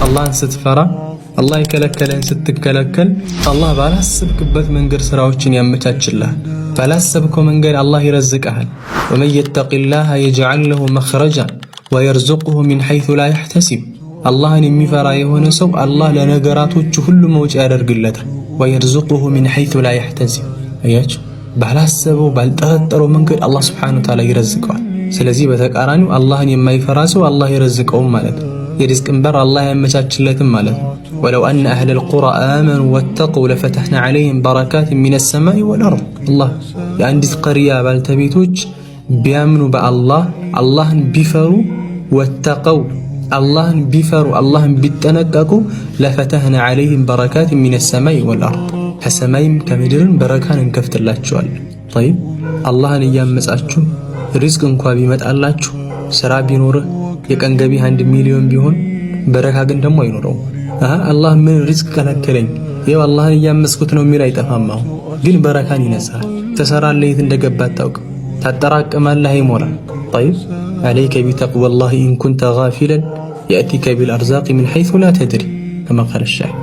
አላህን ስትፈራ አላህ የከለከለን ስትከለከል አላህ ባላሰብክበት መንገድ ስራዎችን ያመቻችልሃል። ባላሰብከው መንገድ አላህ ይረዝቅሃል። ወመን የተቂላህ የጅዐል ለሁ መኽረጃ ወየርዙቅሁ ሚን ሐይሱ ላ የሕተሲብ። አላህን የሚፈራ የሆነ ሰው አላህ ለነገራቶቹ ሁሉ መውጫ ያደርግለታል። ወየርዙቅሁ ሚን ሐይሱ ላ የሕተሲብ። አያችሁ፣ ባላሰበው ባልጠረጠረው መንገድ አላህ ሱብሓነሁ ወተዓላ ይረዝቀዋል። ስለዚህ በተቃራኒው አላህን የማይፈራ ሰው አላህ ይረዝቀውም ማለት ነው። የሪዝቅን በር አላህ ያመቻችለትም ማለት ነው። ወለው አነ አህለል ቁራ አመኑ ወተቁ ለፈተሕና ዐለይሂም በረካቲን ሚነ ሰማኢ ወልአርድ። አላህ የአንዲት ቀርያ ባልተቤቶች ቢያምኑ በአላህ አላህን ቢፈሩ ወተቀው አላህን ቢፈሩ አላህን ቢጠነቀቁ ለፈተሕና ዐለይሂም በረካቲን ሚነ ሰማኢ ወልአርድ፣ ከሰማይም ከምድርን በረካን እንከፍትላቸዋለን። ጠይብ አላህን እያመጻችሁ ሪዝቅ እንኳ ቢመጣላችሁ ስራ ቢኖርህ የቀን ገቢህ 1 ሚሊዮን ቢሆን በረካ ግን ደግሞ አይኖረውም። አላህ ምን ሪዝቅ ከለከለኝ ይኸው አላህን እያመስኩት ነው የሚል አይጠፋም። አሁን ግን በረካን ይነሳል። ትሰራለህ፣ የት እንደገባ አታውቅም። ታጠራቅማለህ፣ አይሞላም። ጠይብ ዐለይከ ቢተቅወላሂ ኢን ኩንተ ጋፊለን የእቲከ ቢልአርዛቂ ሚን ሐይሱ ላ ተድሪ ከማ ቃለ ሻዒር።